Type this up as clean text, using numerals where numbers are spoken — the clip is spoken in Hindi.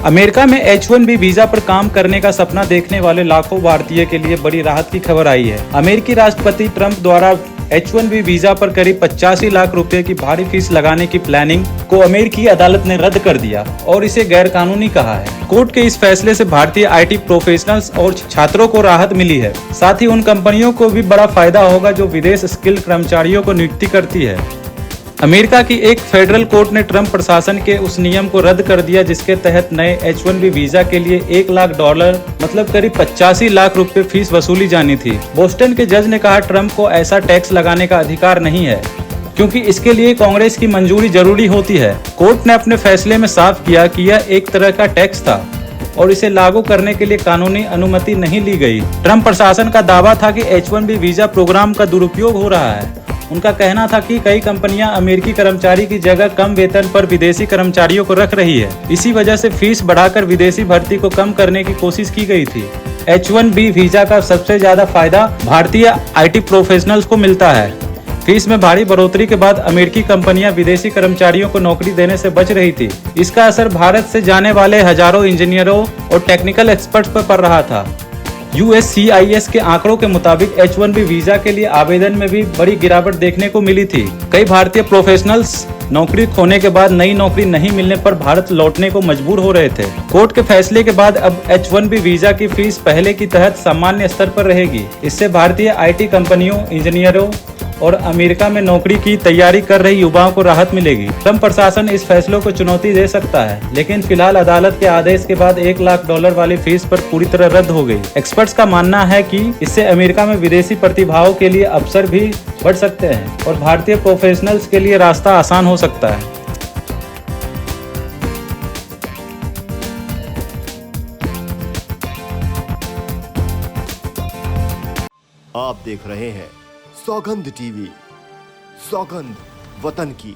अमेरिका में H-1B वीजा पर काम करने का सपना देखने वाले लाखों भारतीय के लिए बड़ी राहत की खबर आई है। अमेरिकी राष्ट्रपति ट्रंप द्वारा H-1B वीजा पर करीब 85 लाख रुपए की भारी फीस लगाने की प्लानिंग को अमेरिकी अदालत ने रद्द कर दिया और इसे गैरकानूनी कहा है। कोर्ट के इस फैसले से भारतीय IT प्रोफेशनल्स और छात्रों को राहत मिली है। साथ ही उन कंपनियों को भी बड़ा फायदा होगा जो विदेश स्किल कर्मचारियों को नियुक्ति करती है। अमेरिका की एक फेडरल कोर्ट ने ट्रंप प्रशासन के उस नियम को रद्द कर दिया जिसके तहत नए H-1B वीजा के लिए $1 लाख मतलब करीब 85 लाख रुपए फीस वसूली जानी थी। बोस्टन के जज ने कहा ट्रंप को ऐसा टैक्स लगाने का अधिकार नहीं है क्योंकि इसके लिए कांग्रेस की मंजूरी जरूरी होती है। कोर्ट ने अपने फैसले में साफ किया कि यह एक तरह का टैक्स था और इसे लागू करने के लिए कानूनी अनुमति नहीं ली गई। ट्रंप प्रशासन का दावा था कि H-1B वीजा प्रोग्राम का दुरुपयोग हो रहा है। उनका कहना था कि कई कंपनियां अमेरिकी कर्मचारी की जगह कम वेतन पर विदेशी कर्मचारियों को रख रही है। इसी वजह से फीस बढ़ाकर विदेशी भर्ती को कम करने की कोशिश की गई थी। H-1B वीजा का सबसे ज्यादा फायदा भारतीय IT प्रोफेशनल्स को मिलता है। फीस में भारी बढ़ोतरी के बाद अमेरिकी कंपनियां विदेशी कर्मचारियों को नौकरी देने से बच रही थी। इसका असर भारत से जाने वाले हजारों इंजीनियरों और टेक्निकल एक्सपर्ट्स पर पड़ रहा था। USCIS के आंकड़ों के मुताबिक H-1B वीजा के लिए आवेदन में भी बड़ी गिरावट देखने को मिली थी। कई भारतीय प्रोफेशनल्स नौकरी खोने के बाद नई नौकरी नहीं मिलने पर भारत लौटने को मजबूर हो रहे थे। कोर्ट के फैसले के बाद अब H-1B वीजा की फीस पहले की तहत सामान्य स्तर पर रहेगी। इससे भारतीय IT कंपनियों, इंजीनियरों और अमेरिका में नौकरी की तैयारी कर रही युवाओं को राहत मिलेगी। ट्रंप प्रशासन इस फैसलों को चुनौती दे सकता है, लेकिन फिलहाल अदालत के आदेश के बाद $1 लाख वाली फीस पर पूरी तरह रद्द हो गई। एक्सपर्ट्स का मानना है कि इससे अमेरिका में विदेशी प्रतिभाओं के लिए अवसर भी बढ़ सकते हैं और भारतीय प्रोफेशनल्स के लिए रास्ता आसान हो सकता है। आप देख रहे हैं सौगंध टीवी, सौगंध वतन की।